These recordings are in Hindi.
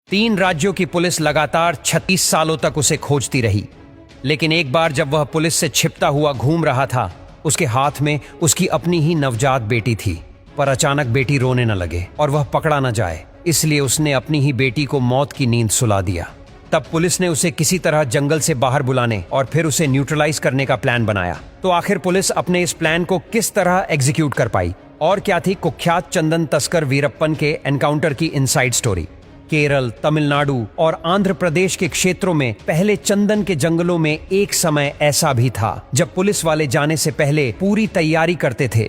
3 राज्यों की पुलिस लगातार 36 सालों तक उसे खोजती रही, लेकिन एक बार जब वह पुलिस से छिपता हुआ घूम रहा था, उसके हाथ में उसकी अपनी ही नवजात बेटी थी। पर अचानक बेटी रोने न लगे और वह पकड़ा न जाए, इसलिए उसने अपनी ही बेटी को मौत की नींद सुला दिया। तब पुलिस ने उसे किसी तरह जंगल से बाहर बुलाने और फिर उसे न्यूट्रलाइज करने का प्लान बनाया। तो आखिर पुलिस अपने इस प्लान को किस तरह एग्जीक्यूट कर पाई और क्या थी कुख्यात चंदन तस्कर वीरप्पन के एनकाउंटर की इनसाइड स्टोरी? केरल, तमिलनाडु और आंध्र प्रदेश के क्षेत्रों में पहले चंदन के जंगलों में एक समय ऐसा भी था जब पुलिस वाले जाने से पहले पूरी तैयारी करते थे,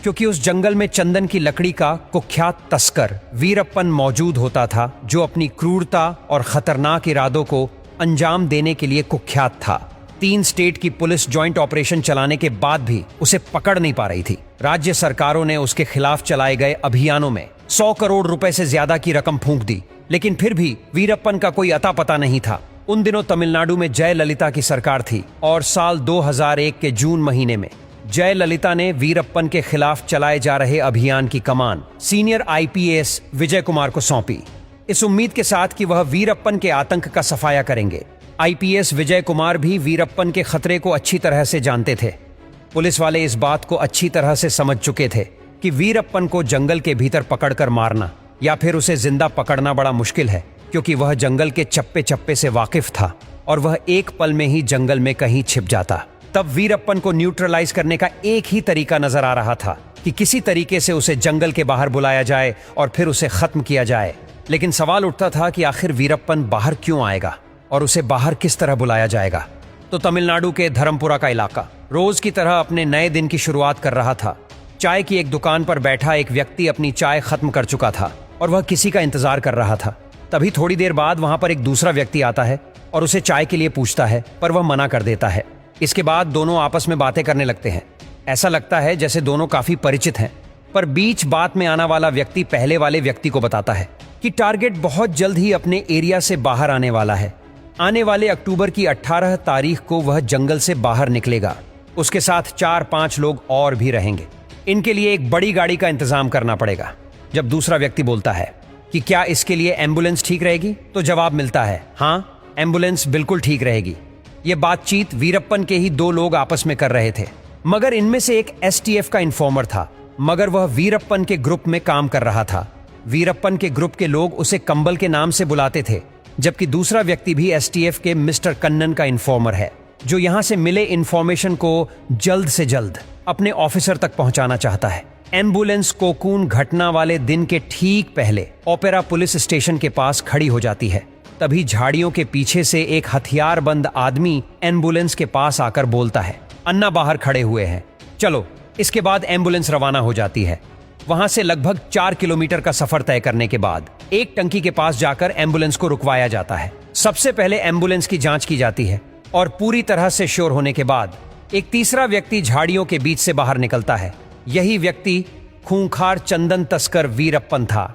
क्योंकि उस जंगल में चंदन की लकड़ी का कुख्यात तस्कर वीरप्पन मौजूद होता था, जो अपनी क्रूरता और खतरनाक इरादों को अंजाम देने के लिए कुख्यात था। 3 स्टेट की पुलिस ज्वाइंट ऑपरेशन चलाने के बाद भी उसे पकड़ नहीं पा रही थी। राज्य सरकारों ने उसके खिलाफ चलाए गए अभियानों में 100 करोड़ रुपए से ज्यादा की रकम फूंक दी, लेकिन फिर भी वीरप्पन का कोई अता पता नहीं था। उन दिनों तमिलनाडु में जयललिता की सरकार थी और साल 2001 के जून महीने में जयललिता ने वीरप्पन के खिलाफ चलाए जा रहे अभियान की कमान सीनियर आईपीएस विजय कुमार को सौंपी, इस उम्मीद के साथ कि वह वीरप्पन के आतंक का सफाया करेंगे। आईपीएस विजय कुमार भी वीरप्पन के खतरे को अच्छी तरह से जानते थे। पुलिस वाले इस बात को अच्छी तरह से समझ चुके थे कि वीरप्पन को जंगल के भीतर पकड़कर मारना या फिर उसे जिंदा पकड़ना बड़ा मुश्किल है, क्योंकि वह जंगल के चप्पे चप्पे से वाकिफ था और वह एक पल में ही जंगल में कहीं छिप जाता। तब वीरप्पन को न्यूट्रलाइज करने का एक ही तरीका नजर आ रहा था कि किसी तरीके से उसे जंगल के बाहर बुलाया जाए और फिर उसे खत्म किया जाए। लेकिन सवाल उठता था कि आखिर वीरप्पन बाहर क्यों आएगा और उसे बाहर किस तरह बुलाया जाएगा? तो तमिलनाडु के धर्मपुरा का इलाका रोज की तरह अपने नए दिन की शुरुआत कर रहा था। चाय की एक दुकान पर बैठा एक व्यक्ति अपनी चाय खत्म कर चुका था और वह किसी का इंतजार कर रहा था। तभी थोड़ी देर बाद वहां पर एक दूसरा व्यक्ति आता है और उसे चाय के लिए पूछता है, पर वह मना कर देता है। इसके बाद दोनों आपस में बातें करने लगते हैं। ऐसा लगता है जैसे दोनों काफी परिचित हैं, पर बीच बात में आने वाला व्यक्ति पहले वाले व्यक्ति को बताता है कि टारगेट बहुत जल्द ही अपने एरिया से बाहर आने वाला है। आने वाले अक्टूबर की 18 तारीख को वह जंगल से बाहर निकलेगा। उसके साथ 4-5 लोग और भी रहेंगे। इनके लिए एक बड़ी गाड़ी का इंतजाम करना पड़ेगा। जब दूसरा व्यक्ति बोलता है कि क्या इसके लिए एम्बुलेंस ठीक रहेगी, तो जवाब मिलता है, हाँ, एम्बुलेंस बिल्कुल ठीक रहेगी। ये बातचीत वीरप्पन के ही 2 लोग आपस में कर रहे थे, मगर इनमें से एक एसटीएफ का इन्फॉर्मर था, मगर वह वीरप्पन के ग्रुप में काम कर रहा था। वीरप्पन के ग्रुप के लोग उसे कंबल के नाम से बुलाते थे, जबकि दूसरा व्यक्ति भी एसटीएफ के मिस्टर कन्नन का इन्फॉर्मर है, जो यहां से मिले इन्फॉर्मेशन को जल्द से जल्द अपने ऑफिसर तक पहुंचाना चाहता है। एम्बुलेंस कोकून घटना वाले दिन के ठीक पहले ओपेरा पुलिस स्टेशन के पास खड़ी हो जाती है। तभी झाड़ियों के पीछे से एक हथियारबंद आदमी एम्बुलेंस के पास आकर बोलता है, अन्ना बाहर खड़े हुए हैं, चलो। इसके बाद एम्बुलेंस रवाना हो जाती है। वहां से लगभग 4 किलोमीटर का सफर तय करने के बाद एक टंकी के पास जाकर एम्बुलेंस को रुकवाया जाता है। सबसे पहले एम्बुलेंस की जांच की जाती है और पूरी तरह से श्योर होने के बाद एक तीसरा व्यक्ति झाड़ियों के बीच से बाहर निकलता है। यही व्यक्ति खूंखार चंदन तस्कर वीरप्पन था।